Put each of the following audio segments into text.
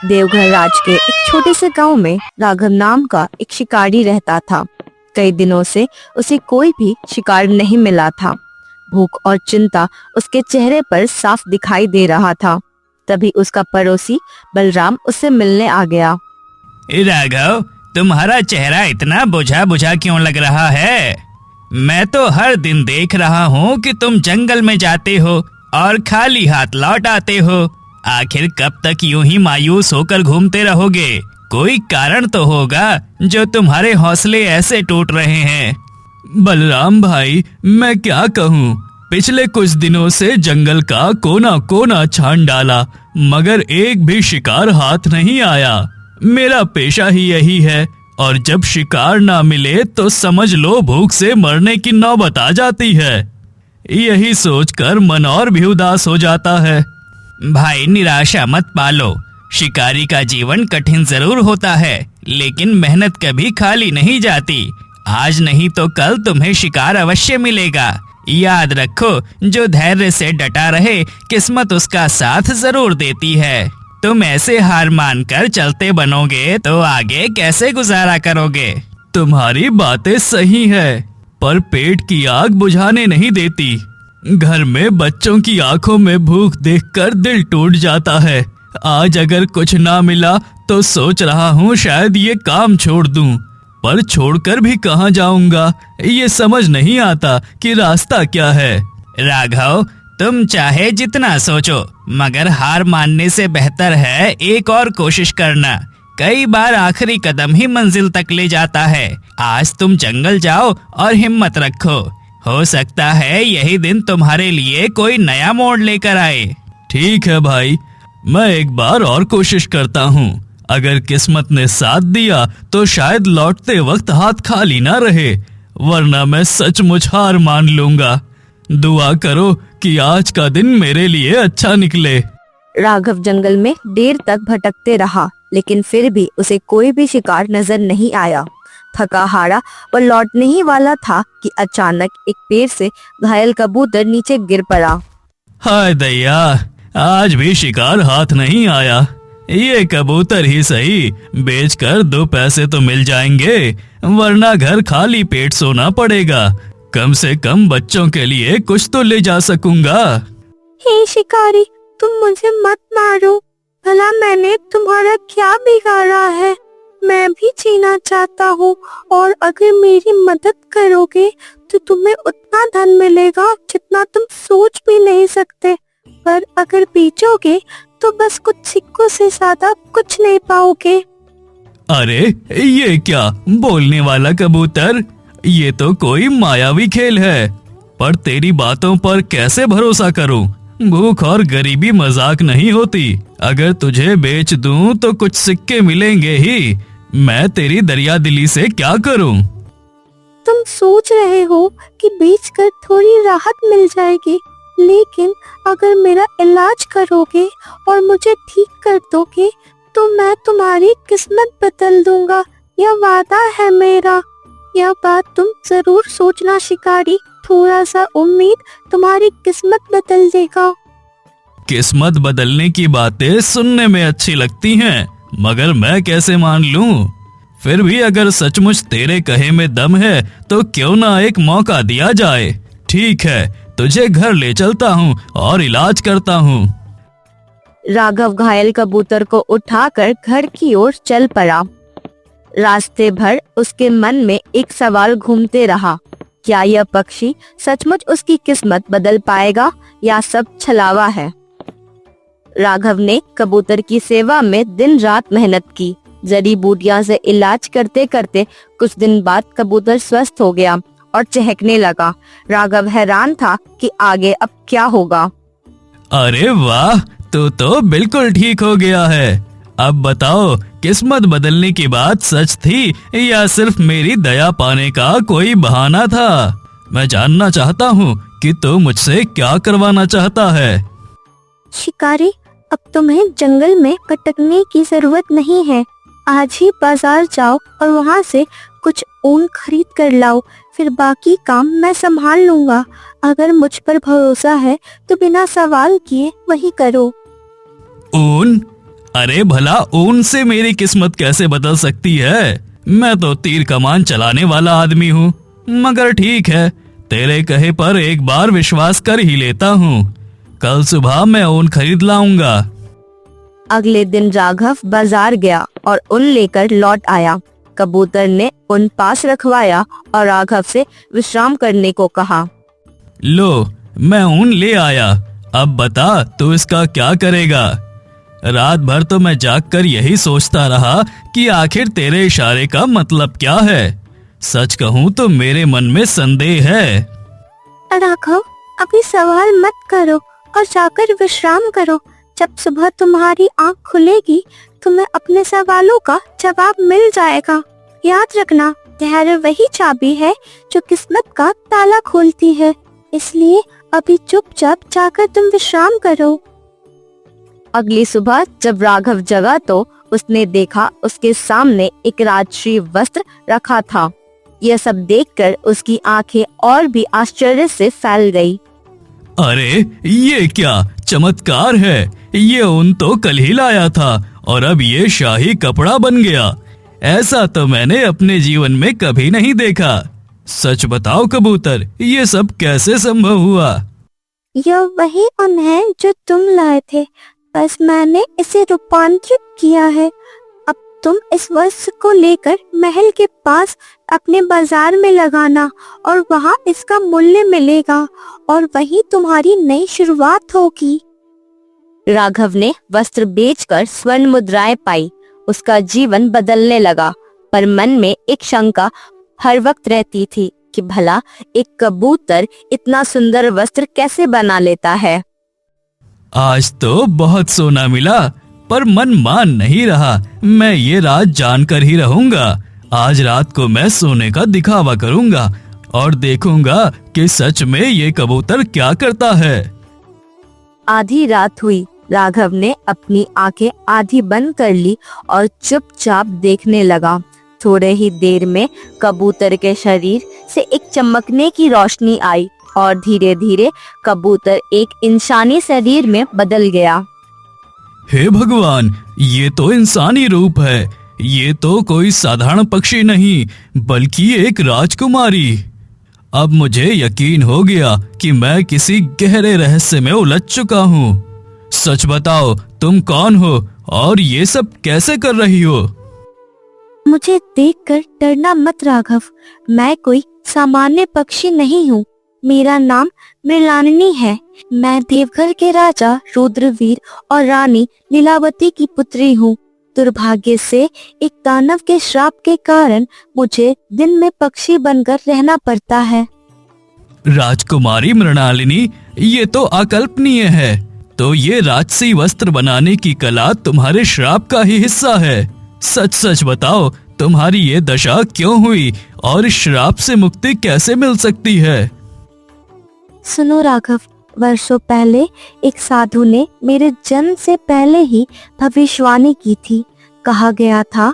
देवघर राज के एक छोटे से गांव में राघव नाम का एक शिकारी रहता था। कई दिनों से उसे कोई भी शिकार नहीं मिला था। भूख और चिंता उसके चेहरे पर साफ दिखाई दे रहा था। तभी उसका पड़ोसी बलराम उससे मिलने आ गया। राघव, तुम्हारा चेहरा इतना बुझा बुझा क्यों लग रहा है? मैं तो हर दिन देख रहा हूँ कि तुम जंगल में जाते हो और खाली हाथ लौट आते हो। आखिर कब तक यूं ही मायूस होकर घूमते रहोगे? कोई कारण तो होगा जो तुम्हारे हौसले ऐसे टूट रहे हैं। बलराम भाई, मैं क्या कहूँ, पिछले कुछ दिनों से जंगल का कोना कोना छान डाला, मगर एक भी शिकार हाथ नहीं आया। मेरा पेशा ही यही है, और जब शिकार ना मिले तो समझ लो भूख से मरने की नौबत आ जाती है। यही सोचकर मन और भी उदास हो जाता है। भाई, निराशा मत पालो। शिकारी का जीवन कठिन जरूर होता है, लेकिन मेहनत कभी खाली नहीं जाती। आज नहीं तो कल तुम्हें शिकार अवश्य मिलेगा। याद रखो, जो धैर्य से डटा रहे किस्मत उसका साथ जरूर देती है। तुम ऐसे हार मानकर चलते बनोगे तो आगे कैसे गुजारा करोगे? तुम्हारी बातें सही है, पर पेट की आग बुझाने नहीं देती। घर में बच्चों की आंखों में भूख देखकर दिल टूट जाता है। आज अगर कुछ ना मिला तो सोच रहा हूँ शायद ये काम छोड़ दूं, पर छोड़कर भी कहाँ जाऊंगा, ये समझ नहीं आता कि रास्ता क्या है। राघव, तुम चाहे जितना सोचो, मगर हार मानने से बेहतर है एक और कोशिश करना। कई बार आखिरी कदम ही मंजिल तक ले जाता है। आज तुम जंगल जाओ और हिम्मत रखो। हो सकता है यही दिन तुम्हारे लिए कोई नया मोड़ लेकर आए। ठीक है भाई, मैं एक बार और कोशिश करता हूँ। अगर किस्मत ने साथ दिया तो शायद लौटते वक्त हाथ खाली ना रहे, वरना मैं सचमुच हार मान लूंगा। दुआ करो कि आज का दिन मेरे लिए अच्छा निकले। राघव जंगल में देर तक भटकते रहा, लेकिन फिर भी उसे कोई भी शिकार नजर नहीं आया। थका हारा और लौटने ही वाला था कि अचानक एक पेड़ से घायल कबूतर नीचे गिर पड़ा। हाय दैया, आज भी शिकार हाथ नहीं आया। ये कबूतर ही सही, बेचकर 2 पैसे तो मिल जाएंगे, वरना घर खाली पेट सोना पड़ेगा। कम से कम बच्चों के लिए कुछ तो ले जा सकूंगा। हे शिकारी, तुम मुझे मत मारो। भला मैंने तुम्हारा क्या बिगाड़ा है? मैं भी जीना चाहता हूँ, और अगर मेरी मदद करोगे तो तुम्हें उतना धन मिलेगा जितना तुम सोच भी नहीं सकते। पर अगर बेचोगे तो बस कुछ सिक्कों से ज्यादा कुछ नहीं पाओगे। अरे ये क्या, बोलने वाला कबूतर? ये तो कोई मायावी खेल है, पर तेरी बातों पर कैसे भरोसा करूं? भूख और गरीबी मजाक नहीं होती। अगर तुझे बेच दूं तो कुछ सिक्के मिलेंगे ही। मैं तेरी दरिया दिली से क्या करूं? तुम सोच रहे हो कि बेचकर थोड़ी राहत मिल जाएगी, लेकिन अगर मेरा इलाज करोगे और मुझे ठीक कर दोगे तो मैं तुम्हारी किस्मत बदल दूंगा। यह वादा है मेरा। यह बात तुम जरूर सोचना शिकारी। थोड़ा सा उम्मीद तुम्हारी किस्मत बदल देगा। किस्मत बदलने की बातें सुनने में अच्छी लगती हैं, मगर मैं कैसे मान लूं? फिर भी अगर सचमुच तेरे कहे में दम है तो क्यों ना एक मौका दिया जाए। ठीक है, तुझे घर ले चलता हूँ और इलाज करता हूँ। राघव घायल कबूतर को उठाकर घर की ओर चल पड़ा। रास्ते भर उसके मन में एक सवाल घूमते रहा, क्या यह पक्षी सचमुच उसकी किस्मत बदल पाएगा या सब छलावा है? राघव ने कबूतर की सेवा में दिन रात मेहनत की। जड़ी बूटियां से इलाज करते करते कुछ दिन बाद कबूतर स्वस्थ हो गया और चहकने लगा। राघव हैरान था कि आगे अब क्या होगा। अरे वाह, तू तो बिल्कुल ठीक हो गया है। अब बताओ, किस्मत बदलने की बात सच थी या सिर्फ मेरी दया पाने का कोई बहाना था? मैं जानना चाहता हूँ कि तू मुझसे क्या करवाना चाहता है। शिकारी, अब तुम्हें जंगल में भटकने की जरूरत नहीं है। आज ही बाजार जाओ और वहाँ से कुछ ऊन खरीद कर लाओ, फिर बाकी काम मैं संभाल लूंगा। अगर मुझ पर भरोसा है तो बिना सवाल किए वही करो। ऊन? अरे भला ऊन से मेरी किस्मत कैसे बदल सकती है? मैं तो तीर कमान चलाने वाला आदमी हूँ। मगर ठीक है, तेरे कहे पर एक बार विश्वास कर ही लेता हूँ। कल सुबह मैं ऊन खरीद लाऊंगा। अगले दिन राघव बाजार गया और ऊन लेकर लौट आया। कबूतर ने ऊन पास रखवाया और राघव से विश्राम करने को कहा। लो, मैं ऊन ले आया। अब बता तू इसका क्या करेगा? रात भर तो मैं जागकर यही सोचता रहा कि आखिर तेरे इशारे का मतलब क्या है। सच कहूँ तो मेरे मन में संदेह है। राघव, अभी सवाल मत करो और जाकर विश्राम करो। जब सुबह तुम्हारी आँख खुलेगी तुम्हें अपने सवालों का जवाब मिल जाएगा। याद रखना, धैर्य वही चाबी है जो किस्मत का ताला खोलती है। इसलिए अभी चुपचाप जाकर तुम विश्राम करो। अगली सुबह जब राघव जगा तो उसने देखा उसके सामने एक राजश्री वस्त्र रखा था। यह सब देखकर उसकी आंखें और भी आश्चर्य से फैल गई। अरे ये क्या चमत्कार है! ये ऊन तो कल ही लाया था और अब ये शाही कपड़ा बन गया। ऐसा तो मैंने अपने जीवन में कभी नहीं देखा। सच बताओ कबूतर, ये सब कैसे संभव हुआ? यह वही ऊन है जो तुम लाए थे, बस मैंने इसे रूपांतरित किया है। अब तुम इस वस्त्र को लेकर महल के पास अपने बाजार में लगाना और वहाँ इसका मूल्य मिलेगा और वही तुम्हारी नई शुरुआत होगी। राघव ने वस्त्र बेचकर स्वर्ण मुद्राएं पाई। उसका जीवन बदलने लगा, पर मन में एक शंका हर वक्त रहती थी कि भला एक कबूतर इतना सुंदर वस्त्र कैसे बना लेता है। आज तो बहुत सोना मिला, पर मन मान नहीं रहा। मैं ये रात जानकर ही रहूंगा। आज रात को मैं सोने का दिखावा करूंगा और देखूंगा कि सच में ये कबूतर क्या करता है। आधी रात हुई। राघव ने अपनी आंखें आधी बंद कर ली और चुपचाप देखने लगा। थोड़े ही देर में कबूतर के शरीर से एक चमकने की रोशनी आई और धीरे धीरे कबूतर एक इंसानी शरीर में बदल गया। हे भगवान, ये तो इंसानी रूप है। ये तो कोई साधारण पक्षी नहीं बल्कि एक राजकुमारी। अब मुझे यकीन हो गया कि मैं किसी गहरे रहस्य में उलझ चुका हूँ। सच बताओ, तुम कौन हो और ये सब कैसे कर रही हो? मुझे देखकर डरना मत राघव, मैं कोई सामान्य पक्षी नहीं हूँ। मेरा नाम मृणालिनी है। मैं देवघर के राजा रुद्रवीर और रानी लीलावती की पुत्री हूँ। दुर्भाग्य से एक दानव के श्राप के कारण मुझे दिन में पक्षी बनकर रहना पड़ता है। राजकुमारी मृणालिनी, ये तो अकल्पनीय है। तो ये राजसी वस्त्र बनाने की कला तुम्हारे श्राप का ही हिस्सा है। सच सच बताओ, तुम्हारी ये दशा क्यों हुई और इस श्राप से मुक्ति कैसे मिल सकती है? सुनो राघव, वर्षों पहले एक साधु ने मेरे जन्म से पहले ही भविष्यवाणी की थी। कहा गया था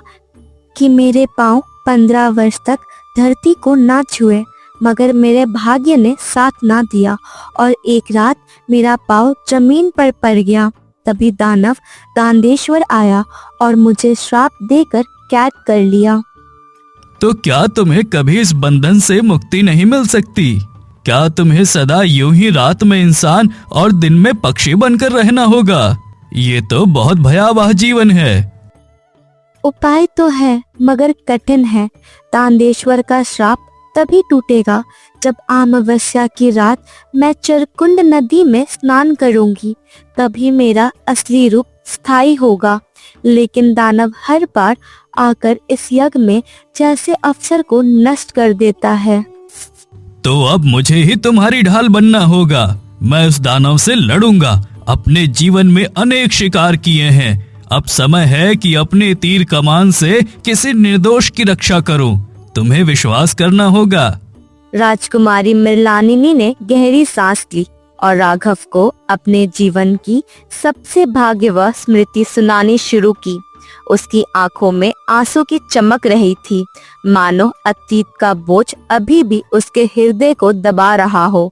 कि मेरे पाँव 15 वर्ष तक धरती को ना छुए, मगर मेरे भाग्य ने साथ ना दिया और एक रात मेरा पाँव जमीन पर पड़ गया। तभी दानव दानदेश्वर आया और मुझे श्राप देकर कैद कर लिया। तो क्या तुम्हें कभी इस बंधन से मुक्ति नहीं मिल सकती? क्या तुम्हें सदा यूं ही रात में इंसान और दिन में पक्षी बनकर रहना होगा? ये तो बहुत भयावह जीवन है। उपाय तो है मगर कठिन है। दानदेश्वर का श्राप तभी टूटेगा जब अमावस्या की रात मैं चरकुंड नदी में स्नान करूंगी। तभी मेरा असली रूप स्थायी होगा। लेकिन दानव हर बार आकर इस यज्ञ में जैसे अवसर को नष्ट कर देता है। तो अब मुझे ही तुम्हारी ढाल बनना होगा। मैं उस दानव से लड़ूंगा। अपने जीवन में अनेक शिकार किए हैं। अब समय है कि अपने तीर कमान से किसी निर्दोष की रक्षा करूं। तुम्हें विश्वास करना होगा। राजकुमारी मृणालिनी ने गहरी सांस ली और राघव को अपने जीवन की सबसे भाग्यवह स्मृति सुनानी शुरू की। उसकी आंखों में आंसू की चमक रही थी, मानो अतीत का बोझ अभी भी उसके हृदय को दबा रहा हो।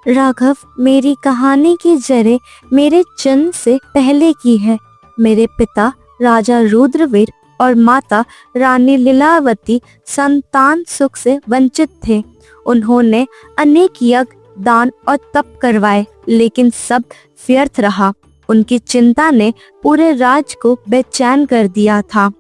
राघव, मेरी कहानी की जड़ें मेरे जन्म से पहले की है। मेरे पिता राजा रुद्रवीर और माता रानी लीलावती संतान सुख से वंचित थे। उन्होंने अनेक यज्ञ, दान और तप करवाए, लेकिन सब व्यर्थ रहा। उनकी चिंता ने पूरे राज्य को बेचैन कर दिया था।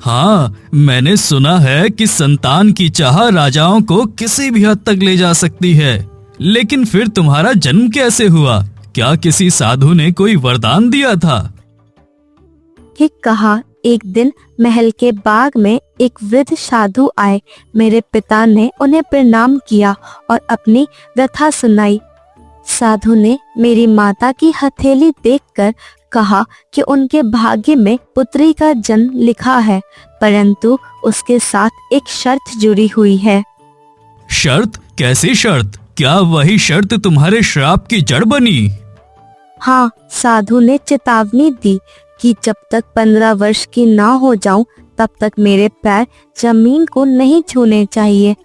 हाँ, मैंने सुना है कि संतान की चाह राजाओं को किसी भी हद तक ले जा सकती है। लेकिन फिर तुम्हारा जन्म कैसे हुआ? क्या किसी साधु ने कोई वरदान दिया था? ठीक कहा। एक दिन महल के बाग में एक वृद्ध साधु आए। मेरे पिता ने उन्हें प्रणाम किया और अपनी व्यथा सुनाई। साधु ने मेरी माता की हथेली देखकर कहा कि उनके भाग्य में पुत्री का जन्म लिखा है, परंतु उसके साथ एक शर्त जुड़ी हुई है। शर्त? कैसी शर्त? क्या वही शर्त तुम्हारे श्राप की जड़ बनी? हाँ, साधु ने चेतावनी दी कि जब तक 15 वर्ष की ना हो जाऊं, तब तक मेरे पैर जमीन को नहीं छूने चाहिए।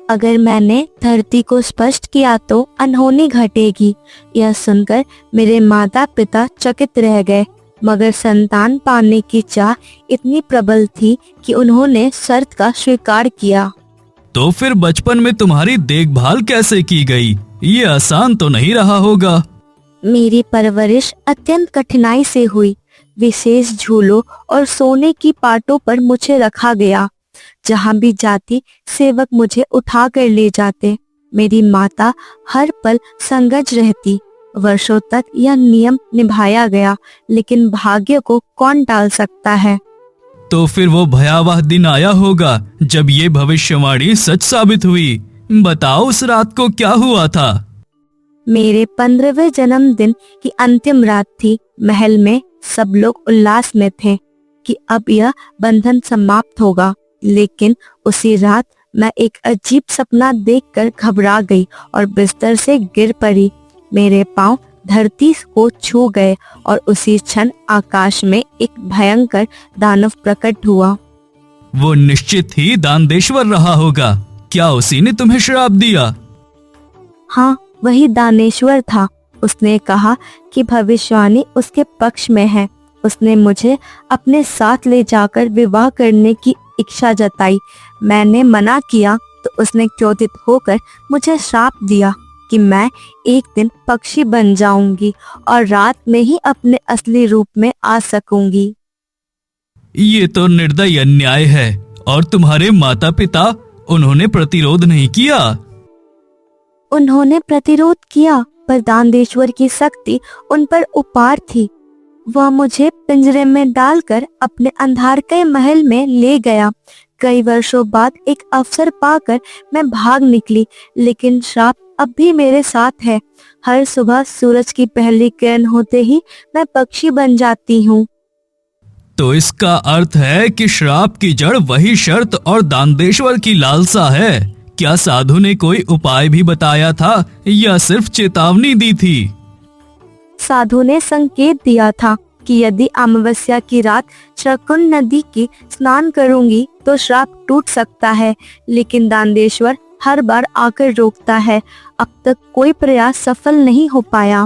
अगर मैंने धरती को स्पर्श किया तो अनहोनी घटेगी। यह सुनकर मेरे माता पिता चकित रह गए, मगर संतान पाने की चाह इतनी प्रबल थी कि उन्होंने शर्त का स्वीकार किया। तो फिर बचपन में तुम्हारी देखभाल कैसे की गई? ये आसान तो नहीं रहा होगा। मेरी परवरिश अत्यंत कठिनाई से हुई। विशेष झूलों और सोने की पाटों पर मुझे रखा गया। जहाँ भी जाती सेवक मुझे उठा कर ले जाते। मेरी माता हर पल संगज रहती। वर्षों तक यह नियम निभाया गया, लेकिन भाग्य को कौन टाल सकता है। तो फिर वो भयावह दिन आया होगा जब ये भविष्यवाणी सच साबित हुई। बताओ, उस रात को क्या हुआ था? मेरे 15वें जन्मदिन की अंतिम रात थी। महल में सब लोग उल्लास में थे कि अब यह बंधन समाप्त होगा, लेकिन उसी रात मैं एक अजीब सपना देखकर घबरा गई और बिस्तर से गिर पड़ी। मेरे पांव धरती को छू गए और उसी क्षण आकाश में एक भयंकर दानव प्रकट हुआ। वो निश्चित ही दानदेश्वर रहा होगा। क्या उसी ने तुम्हें श्राप दिया? हाँ, वही दानेश्वर था। उसने कहा कि भविष्यवाणी उसके पक्ष में है। उसने मुझे अपने साथ ले जाकर विवाह करने की इच्छा जताई। मैंने मना किया तो उसने क्रोधित होकर मुझे श्राप दिया कि मैं एक दिन पक्षी बन जाऊंगी और रात में ही अपने असली रूप में आ सकूंगी। ये तो निर्दयी अन्याय है। और तुम्हारे माता पिता, उन्होंने प्रतिरोध नहीं किया? उन्होंने प्रतिरोध किया, पर दानदेश्वर की शक्ति उन पर उपार थी। वह मुझे पिंजरे में डालकर अपने अंधारकय महल में ले गया। कई वर्षों बाद एक अवसर पाकर मैं भाग निकली, लेकिन श्राप अब भी मेरे साथ है। हर सुबह सूरज की पहली किरण होते ही मैं पक्षी बन जाती हूँ। तो इसका अर्थ है कि श्राप की जड़ वही शर्त और दानदेश्वर की लालसा है। क्या साधु ने कोई उपाय भी बताया था या सिर्फ चेतावनी दी थी? साधु ने संकेत दिया था कि यदि अमावस्या की रात शकुन नदी की स्नान करूंगी तो श्राप टूट सकता है, लेकिन दानदेश्वर हर बार आकर रोकता है। अब तक कोई प्रयास सफल नहीं हो पाया।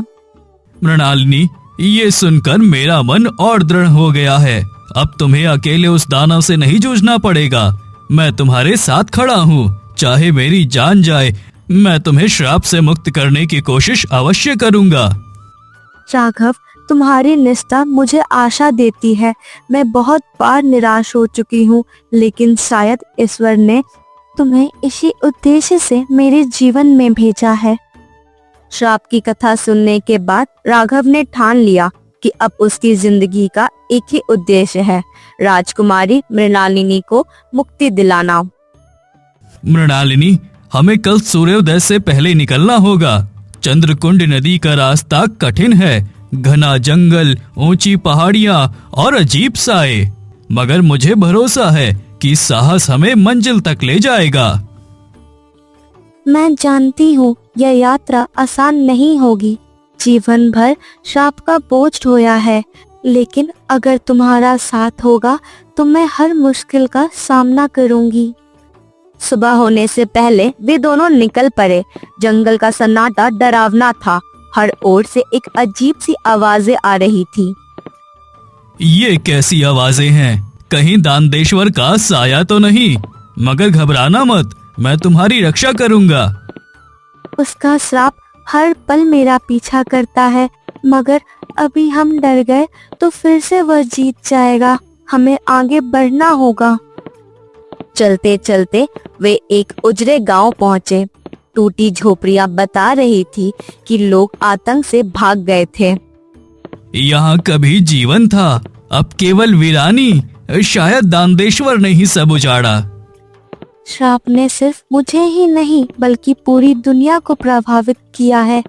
मृणालिनी, ये सुनकर मेरा मन और दृढ़ हो गया है। अब तुम्हें अकेले उस दानव से नहीं जूझना पड़ेगा। मैं तुम्हारे साथ खड़ा हूँ। चाहे मेरी जान जाए, मैं तुम्हें श्राप से मुक्त करने की कोशिश अवश्य करूंगा। राघव, तुम्हारी निष्ठा मुझे आशा देती है। मैं बहुत बार निराश हो चुकी हूँ, लेकिन शायद ईश्वर ने तुम्हें इसी उद्देश्य से मेरे जीवन में भेजा है। श्राप की कथा सुनने के बाद राघव ने ठान लिया कि अब उसकी जिंदगी का एक ही उद्देश्य है, राजकुमारी मृणालिनी को मुक्ति दिलाना। मृणालिनी, हमें कल सूर्योदय से पहले निकलना होगा। चंद्रकुंड नदी का रास्ता कठिन है। घना जंगल, ऊंची पहाड़ियां और अजीब साए, मगर मुझे भरोसा है कि साहस हमें मंजिल तक ले जाएगा। मैं जानती हूँ यह यात्रा आसान नहीं होगी। जीवन भर श्राप का बोझ ढोया है, लेकिन अगर तुम्हारा साथ होगा तो मैं हर मुश्किल का सामना करूंगी। सुबह होने से पहले वे दोनों निकल पड़े। जंगल का सन्नाटा डरावना था। हर ओर से एक अजीब सी आवाजें आ रही थी। ये कैसी आवाजें हैं? कहीं दानदेश्वर का साया तो नहीं? मगर घबराना मत, मैं तुम्हारी रक्षा करूंगा। उसका श्राप हर पल मेरा पीछा करता है, मगर अभी हम डर गए तो फिर से वह जीत जाएगा। हमें आगे बढ़ना होगा। चलते चलते वे एक उजड़े गांव पहुंचे। टूटी झोपड़ियां बता रही थी कि लोग आतंक से भाग गए थे। यहाँ कभी जीवन था, अब केवल वीरानी। शायद दानदेश्वर ने ही सब उजाड़ा। श्राप ने सिर्फ मुझे ही नहीं बल्कि पूरी दुनिया को प्रभावित किया है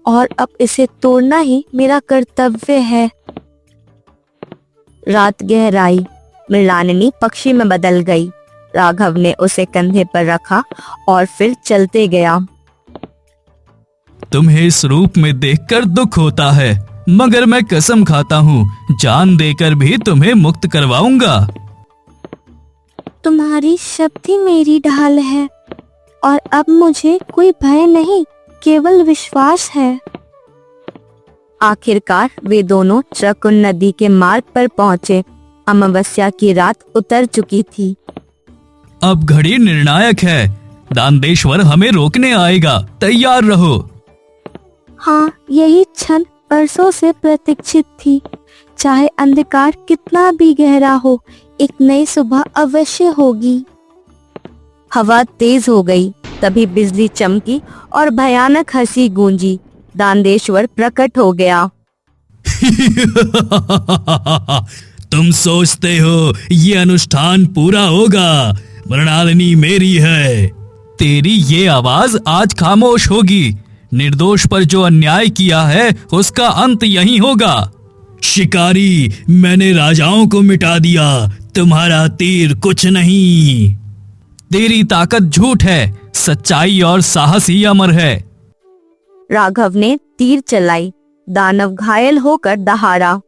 और अब इसे तोड़ना ही मेरा कर्तव्य है। रात गहराई। मृणालिनी पक्षी में बदल गई। राघव ने उसे कंधे पर रखा और फिर चलते गया। तुम्हें इस रूप में देखकर दुख होता है, मगर मैं कसम खाता हूँ जान देकर भी तुम्हें मुक्त करवाऊंगा। तुम्हारी शब्द ही मेरी ढाल है और अब मुझे कोई भय नहीं, केवल विश्वास है। आखिरकार वे दोनों चक्रकुंड नदी के मार्ग पर पहुंचे। अमावस्या की रात उतर चुकी थी। अब घड़ी निर्णायक है। दानदेश्वर हमें रोकने आएगा, तैयार रहो। हाँ, यही क्षण बरसों से प्रतीक्षित थी। चाहे अंधकार कितना भी गहरा हो, एक नई सुबह अवश्य होगी। हवा तेज हो गई, तभी बिजली चमकी और भयानक हंसी गूंजी। दानदेश्वर प्रकट हो गया। तुम सोचते हो ये अनुष्ठान पूरा होगा? मृणालिनी मेरी है। तेरी ये आवाज आज खामोश होगी। निर्दोष पर जो अन्याय किया है उसका अंत यही होगा। शिकारी, मैंने राजाओं को मिटा दिया, तुम्हारा तीर कुछ नहीं। तेरी ताकत झूठ है, सच्चाई और साहस ही अमर है। राघव ने तीर चलाई। दानव घायल होकर दहाड़ा।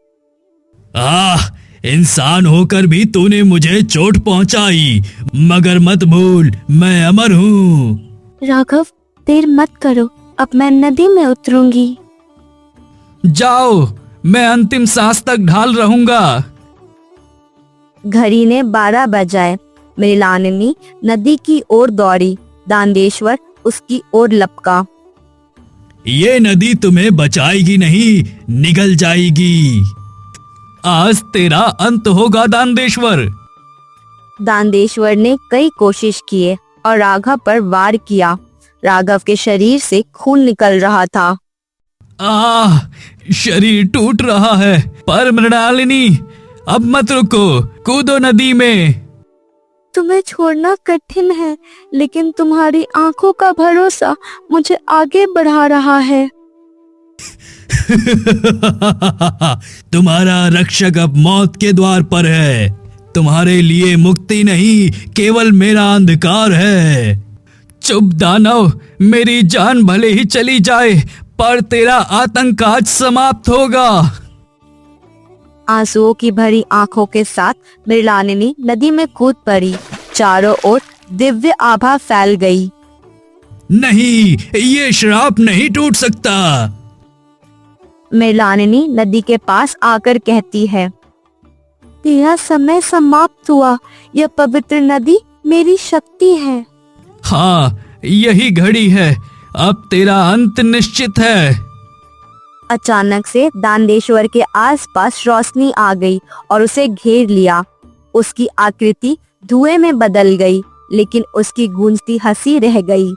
इंसान होकर भी तूने मुझे चोट पहुंचाई, मगर मत भूल मैं अमर हूँ। राघव, देर मत करो, अब मैं नदी में उतरूंगी। जाओ, मैं अंतिम सांस तक ढाल रहूंगा। घड़ी ने 12 बजाए। मृणालिनी नदी की ओर दौड़ी। दानदेश्वर उसकी ओर लपका। ये नदी तुम्हें बचाएगी नहीं, निगल जाएगी। आज तेरा अंत होगा दानदेश्वर। दानदेश्वर ने कई कोशिश किए और राघव पर वार किया। राघव के शरीर से खून निकल रहा था। शरीर टूट रहा है, पर मृणालिनी अब मत रुको, कूदो नदी में। तुम्हें छोड़ना कठिन है, लेकिन तुम्हारी आंखों का भरोसा मुझे आगे बढ़ा रहा है। तुम्हारा रक्षक अब मौत के द्वार पर है। तुम्हारे लिए मुक्ति नहीं, केवल मेरा अंधकार है। चुप दानव, मेरी जान भले ही चली जाए, पर तेरा आतंक आज समाप्त होगा। आंसुओं की भरी आंखों के साथ मृणालिनी नदी में कूद पड़ी। चारों ओर दिव्य आभा फैल गई। नहीं, ये श्राप नहीं टूट सकता। मृणालिनी नदी के पास आकर कहती है, तेरा समय समाप्त हुआ। यह पवित्र नदी मेरी शक्ति है। हाँ, यही घड़ी है। अब तेरा अंत निश्चित है। अचानक से दानदेश्वर के आसपास रोशनी आ गई और उसे घेर लिया। उसकी आकृति धुएं में बदल गई, लेकिन उसकी गूंजती हंसी रह गई।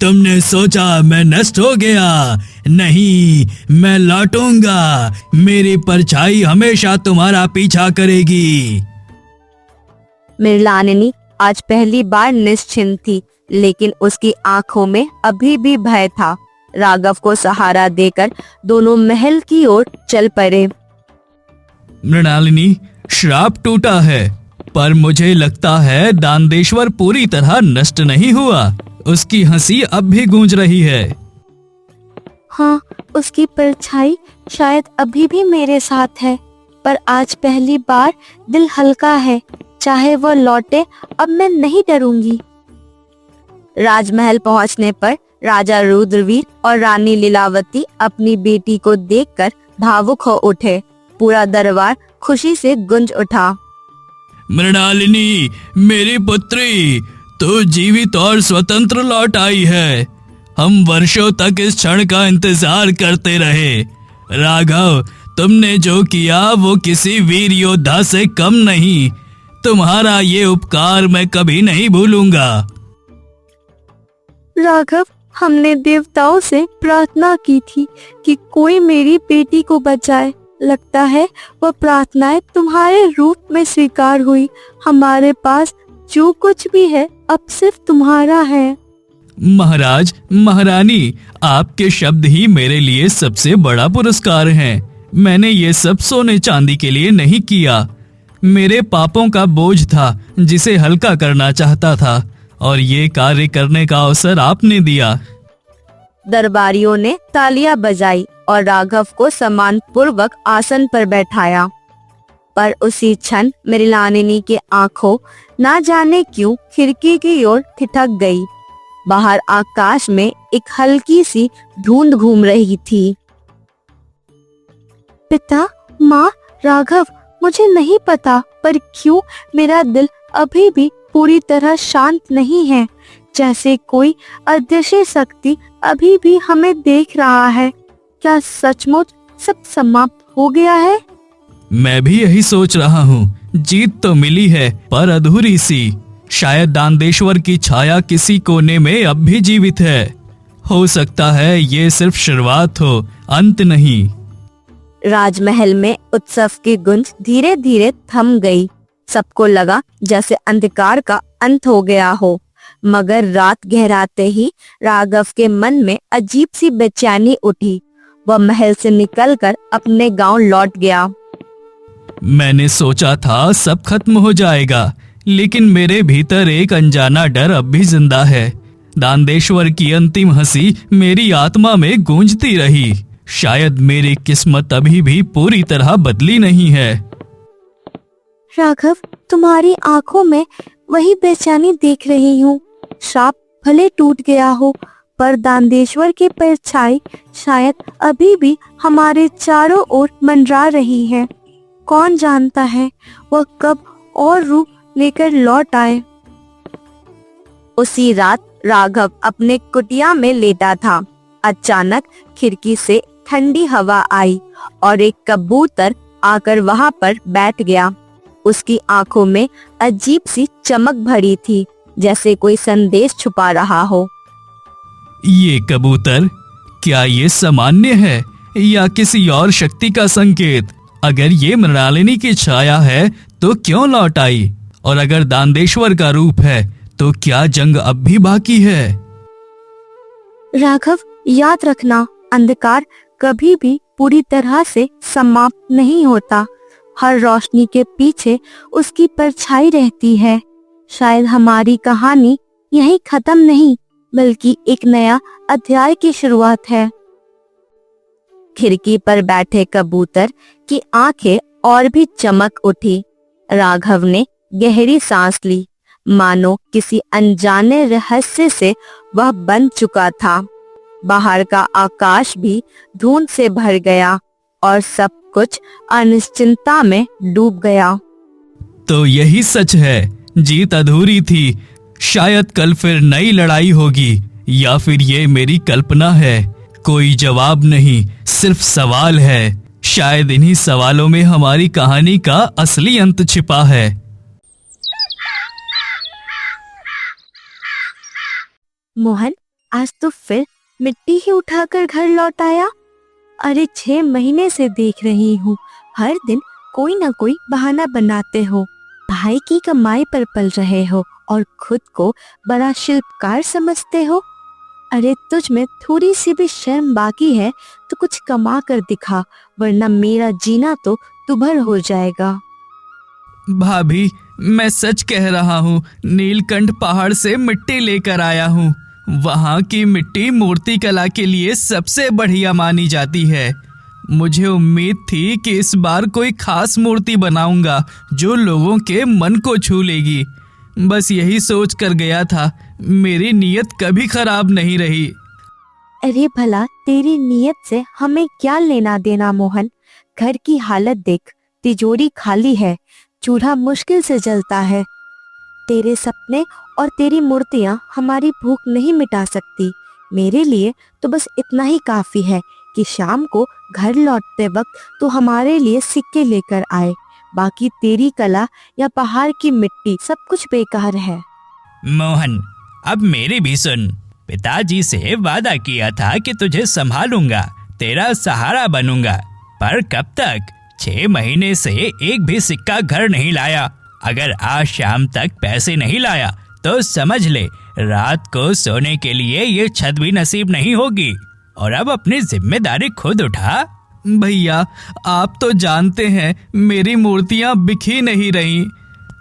तुमने सोचा मैं नष्ट हो गया? नहीं, मैं लौटूंगा। मेरी परछाई हमेशा तुम्हारा पीछा करेगी। मृणालिनी आज पहली बार निश्चिंत थी, लेकिन उसकी आंखों में अभी भी भय था। राघव को सहारा देकर दोनों महल की ओर चल पड़े। मृणालिनी, श्राप टूटा है, पर मुझे लगता है दानदेश्वर पूरी तरह नष्ट नहीं हुआ। उसकी हंसी अब भी गूंज रही है। हाँ, उसकी परछाई शायद अभी भी मेरे साथ है, पर आज पहली बार दिल हल्का है। चाहे वो लौटे, अब मैं नहीं डरूंगी। राजमहल पहुंचने पर राजा रुद्रवीर और रानी लीलावती अपनी बेटी को देखकर भावुक हो उठे। पूरा दरबार खुशी से गूंज उठा। मृणालिनी, मेरी पुत्री, तू जीवित और स्वतंत्र लौट आई है। हम वर्षों तक इस क्षण का इंतजार करते रहे। राघव, तुमने जो किया वो किसी वीर योद्धा से कम नहीं। तुम्हारा ये उपकार मैं कभी नहीं भूलूंगा। राघव, हमने देवताओं से प्रार्थना की थी कि कोई मेरी बेटी को बचाए। लगता है वह प्रार्थनाएं तुम्हारे रूप में स्वीकार हुई। हमारे पास जो कुछ भी है अब सिर्फ तुम्हारा है। महाराज, महारानी, आपके शब्द ही मेरे लिए सबसे बड़ा पुरस्कार हैं। मैंने ये सब सोने चांदी के लिए नहीं किया। मेरे पापों का बोझ था जिसे हल्का करना चाहता था, और ये कार्य करने का अवसर आपने दिया। दरबारियों ने तालियां बजाई और राघव को सम्मान पूर्वक आसन पर बैठाया। पर उसी क्षण मृणालिनी की आंखों ना जाने क्यों खिड़की की ओर ठिठक गई। बाहर आकाश में एक हल्की सी धुंध घूम रही थी। पिता, माँ, राघव, मुझे नहीं पता पर क्यों मेरा दिल अभी भी पूरी तरह शांत नहीं है, जैसे कोई अदृश्य शक्ति अभी भी हमें देख रहा है। क्या सचमुच सब समाप्त हो गया है? मैं भी यही सोच रहा हूँ। जीत तो मिली है पर अधूरी सी। शायद दानदेश्वर की छाया किसी कोने में अब भी जीवित है। हो सकता है ये सिर्फ शुरुआत हो, अंत नहीं। राजमहल में उत्सव की गूंज धीरे धीरे थम गई। सबको लगा जैसे अंधकार का अंत हो गया हो, मगर रात गहराते ही राघव के मन में अजीब सी बेचैनी उठी। वह महल से निकलकर अपने गांव लौट गया। मैंने सोचा था सब खत्म हो जाएगा, लेकिन मेरे भीतर एक अनजाना डर अब भी जिंदा है। दानदेश्वर की अंतिम हंसी मेरी आत्मा में गूंजती रही। शायद मेरी किस्मत अभी भी पूरी तरह बदली नहीं है। राघव, तुम्हारी आंखों में वही बेचैनी देख रही हूँ। श्राप भले टूट गया हो, पर दानदेश्वर की परछाई शायद अभी भी हमारे चारों ओर मंडरा रही है। कौन जानता है वह कब और रूप लेकर लौट आए। उसी रात राघव अपने कुटिया में लेटा था। अचानक खिड़की से ठंडी हवा आई और एक कबूतर आकर वहां पर बैठ गया। उसकी आंखों में अजीब सी चमक भरी थी, जैसे कोई संदेश छुपा रहा हो। ये कबूतर, क्या ये सामान्य है या किसी और शक्ति का संकेत? अगर ये मृणालिनी की छाया है तो क्यों लौट आई? और अगर दानदेश्वर का रूप है तो क्या जंग अब भी बाकी है? राघव, याद रखना, अंधकार कभी भी पूरी तरह से समाप्त नहीं होता। हर रोशनी के पीछे उसकी परछाई रहती है। शायद हमारी कहानी यहीं खत्म नहीं, बल्कि एक नया अध्याय की शुरुआत है। खिड़की पर बैठे कबूतर की आंखें और भी चमक उठी। राघव ने गहरी सांस ली, मानो किसी अनजाने रहस्य से वह बन चुका था। बाहर का आकाश भी धुंध से भर गया और सब कुछ अनिश्चितता में डूब गया। तो यही सच है, जीत अधूरी थी। शायद कल फिर नई लड़ाई होगी, या फिर ये मेरी कल्पना है। कोई जवाब नहीं, सिर्फ सवाल है। शायद इन्हीं सवालों में हमारी कहानी का असली अंत छिपा है। मोहन, आज तो फिर मिट्टी ही उठाकर घर लौट आया। अरे 6 महीने से देख रही हूँ, हर दिन कोई ना कोई बहाना बनाते हो। भाई की कमाई पर पल रहे हो और खुद को बड़ा शिल्पकार समझते हो। अरे तुझ में थोड़ी सी भी शर्म बाकी है तो कुछ कमा कर दिखा, वरना मेरा जीना तो दुभर हो जाएगा। भाभी, मैं सच कह रहा हूँ। नीलकंठ पहाड़ से मिट्टी लेकर आया हूँ। वहाँ की मिट्टी मूर्ति कला के लिए सबसे बढ़िया मानी जाती है। मुझे उम्मीद थी कि इस बार कोई खास मूर्ति बनाऊंगा जो लोगों के मन को छू लेगी। बस यही सोच कर गया था। मेरी नीयत कभी खराब नहीं रही। अरे भला तेरी नीयत से हमें क्या लेना देना मोहन। घर की हालत देख, तिजोरी खाली है, चूल्हा मुश्किल से जलता है। तेरे सपने और तेरी मूर्तियां हमारी भूख नहीं मिटा सकती। मेरे लिए तो बस इतना ही काफी है कि शाम को घर लौटते वक्त तू हमारे लिए सिक्के लेकर आए। बाकी तेरी कला या पहाड़ की मिट्टी सब कुछ बेकार है। मोहन, अब मेरी भी सुन। पिताजी से वादा किया था कि तुझे संभालूंगा, तेरा सहारा बनूंगा, पर कब तक? 6 महीने से एक भी सिक्का घर नहीं लाया। अगर आज शाम तक पैसे नहीं लाया तो समझ ले रात को सोने के लिए ये छत भी नसीब नहीं होगी। और अब अपनी जिम्मेदारी खुद उठा। भैया, आप तो जानते हैं मेरी मूर्तियां बिक ही नहीं रही।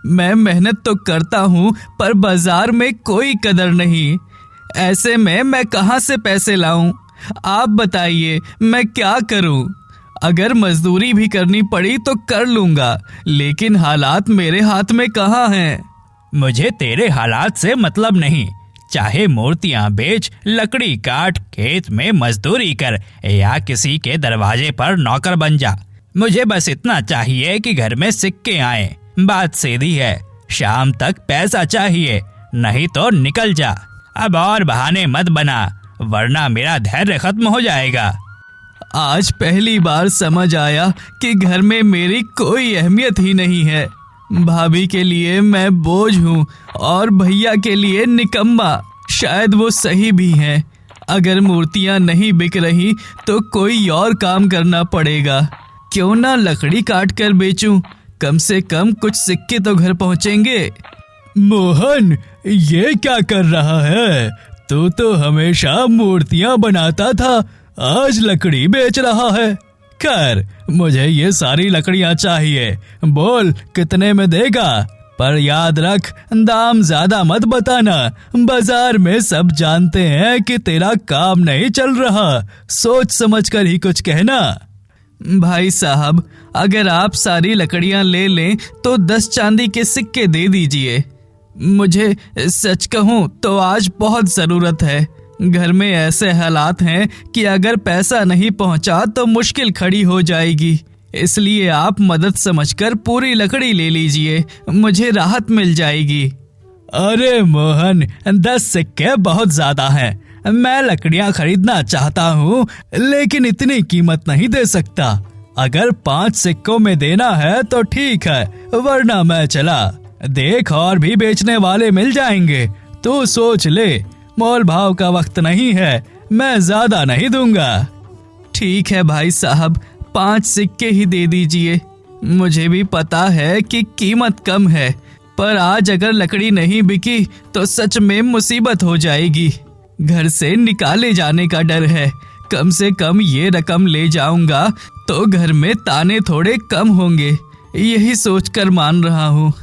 मैं मेहनत तो करता हूँ पर बाजार में कोई कदर नहीं। ऐसे में मैं कहाँ से पैसे लाऊं? आप बताइए मैं क्या करूं? अगर मजदूरी भी करनी पड़ी तो कर लूंगा, लेकिन हालात मेरे हाथ में कहाँ हैं। मुझे तेरे हालात से मतलब नहीं। चाहे मूर्तियां बेच, लकड़ी काट, खेत में मजदूरी कर या किसी के दरवाजे पर नौकर बन जा, मुझे बस इतना चाहिए कि घर में सिक्के आए। बात सीधी है, शाम तक पैसा चाहिए, नहीं तो निकल जा। अब और बहाने मत बना, वरना मेरा धैर्य खत्म हो जाएगा। आज पहली बार समझ आया कि घर में मेरी कोई अहमियत ही नहीं है। भाभी के लिए मैं बोझ हूँ और भैया के लिए निकम्मा। शायद वो सही भी हैं। अगर मूर्तियाँ नहीं बिक रही तो कोई और काम करना पड़ेगा। क्यों ना लकड़ी काट कर बेचूं, कम से कम कुछ सिक्के तो घर पहुँचेंगे। मोहन, ये क्या कर रहा है? तू तो हमेशा मूर्तियाँ बनाता था, आज लकड़ी बेच रहा है। खैर, मुझे ये सारी लकड़ियाँ चाहिए। बोल कितने में देगा? पर याद रख, दाम ज्यादा मत बताना। बाजार में सब जानते हैं कि तेरा काम नहीं चल रहा। सोच समझ कर ही कुछ कहना। भाई साहब, अगर आप सारी लकड़ियाँ ले लें तो 10 चांदी के सिक्के दे दीजिए। मुझे सच कहूँ तो आज बहुत ज़रूरत है। घर में ऐसे हालात हैं कि अगर पैसा नहीं पहुंचा तो मुश्किल खड़ी हो जाएगी। इसलिए आप मदद समझकर पूरी लकड़ी ले लीजिए, मुझे राहत मिल जाएगी। अरे मोहन, 10 सिक्के बहुत ज्यादा हैं। मैं लकड़ियां खरीदना चाहता हूँ, लेकिन इतनी कीमत नहीं दे सकता। अगर 5 सिक्कों में देना है तो ठीक है, वरना मैं चला। देख, और भी बेचने वाले मिल जाएंगे। तू सोच ले, मोल भाव का वक्त नहीं है, मैं ज्यादा नहीं दूंगा। ठीक है भाई साहब, 5 सिक्के ही दे दीजिए। मुझे भी पता है कि कीमत कम है, पर आज अगर लकड़ी नहीं बिकी तो सच में मुसीबत हो जाएगी। घर से निकाले जाने का डर है। कम से कम ये रकम ले जाऊंगा तो घर में ताने थोड़े कम होंगे। यही सोचकर मान रहा हूँ।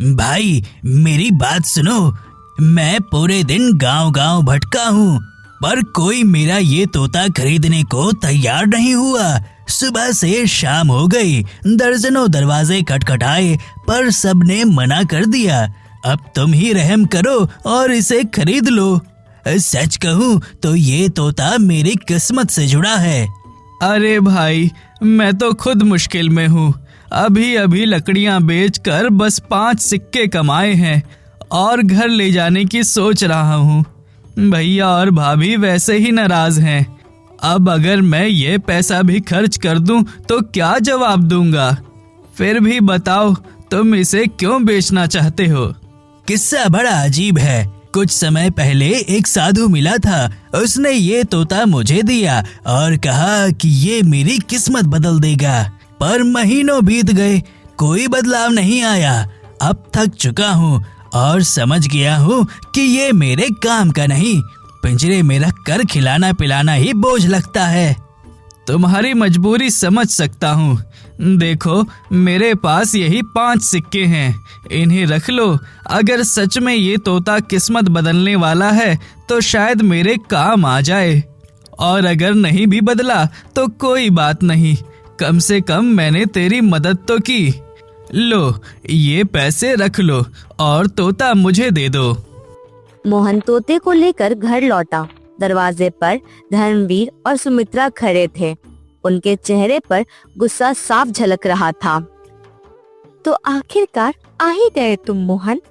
भाई, मेरी बात सुनो। मैं पूरे दिन गांव-गांव भटका हूँ, पर कोई मेरा ये तोता खरीदने को तैयार नहीं हुआ। सुबह से शाम हो गई, दर्जनों दरवाजे खटखटाए, पर सबने मना कर दिया। अब तुम ही रहम करो और इसे खरीद लो। सच कहूँ तो ये तोता मेरी किस्मत से जुड़ा है। अरे भाई, मैं तो खुद मुश्किल में हूँ। अभी अभी लकड़ियाँ बेचकर बस 5 सिक्के कमाए हैं और घर ले जाने की सोच रहा हूँ। भैया और भाभी वैसे ही नाराज हैं। अब अगर मैं ये पैसा भी खर्च कर दूं तो क्या जवाब दूंगा? फिर भी बताओ, तुम इसे क्यों बेचना चाहते हो? किस्सा बड़ा अजीब है। कुछ समय पहले एक साधु मिला था। उसने ये तोता मुझे दिया और कहा कि ये मेरी किस्मत बदल देगा। पर महीनों बीत गए, कोई बदलाव नहीं आया। अब थक चुका हूँ और समझ गया हूँ कि ये मेरे काम का नहीं। पिंजरे में रख कर खिलाना पिलाना ही बोझ लगता है। तुम्हारी मजबूरी समझ सकता हूँ। देखो, मेरे पास यही 5 सिक्के हैं, इन्हें रख लो। अगर सच में ये तोता किस्मत बदलने वाला है तो शायद मेरे काम आ जाए, और अगर नहीं भी बदला तो कोई बात नहीं, कम से कम मैंने तेरी मदद तो की। लो, ये पैसे रख लो और तोता मुझे दे दो। मोहन तोते को लेकर घर लौटा। दरवाजे पर धर्मवीर और सुमित्रा खड़े थे। उनके चेहरे पर गुस्सा साफ झलक रहा था। तो आखिरकार आ ही गए तुम मोहन।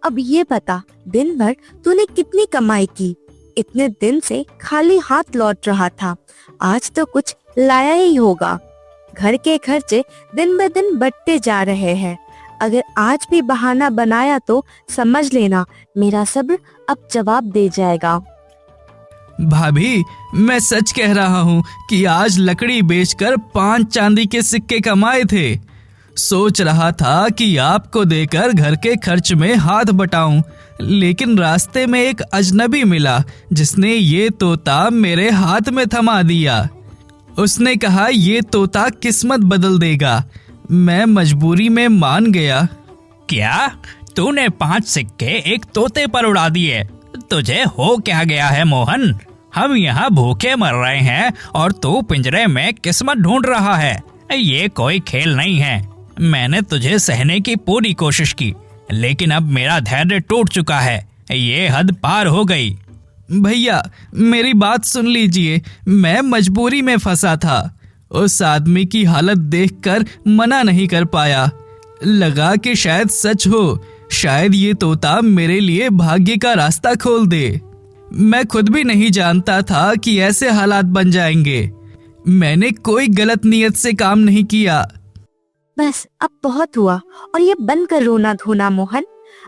अब ये बता, दिन भर तूने कितनी कमाई की? इतने दिन से खाली हाथ लौट रहा था, आज तो कुछ लाया ही होगा। घर के खर्चे दिन ब दिन बढ़ते जा रहे हैं। अगर आज भी बहाना बनाया तो समझ लेना मेरा सब्र अब जवाब दे जाएगा। भाभी, मैं सच कह रहा हूँ कि आज लकड़ी बेचकर 5 चांदी के सिक्के कमाए थे। सोच रहा था कि आपको देकर घर के खर्च में हाथ बटाऊं, लेकिन रास्ते में एक अजनबी मिला जिसने ये तोता मेरे हाथ में थमा दिया। उसने कहा ये तोता किस्मत बदल देगा। मैं मजबूरी में मान गया। क्या तूने 5 सिक्के एक तोते पर उड़ा दिए? तुझे हो क्या गया है मोहन? हम यहाँ भूखे मर रहे हैं और तू पिंजरे में किस्मत ढूंढ रहा है। ये कोई खेल नहीं है। मैंने तुझे सहने की पूरी कोशिश की, लेकिन अब मेरा धैर्य टूट चुका है। ये हद पार हो गई। भैया, मेरी बात सुन लीजिए। मैं मजबूरी में फंसा था। उस आदमी की हालत देखकर मना नहीं कर पाया। लगा कि शायद सच हो, शायद ये तोता मेरे लिए भाग्य का रास्ता खोल दे। मैं खुद भी नहीं जानता था कि ऐसे हालात बन जाएंगे। मैंने कोई गलत नियत से काम नहीं किया। बस अब बहुत हुआ, और ये बंद कर रोना धोना मोहन।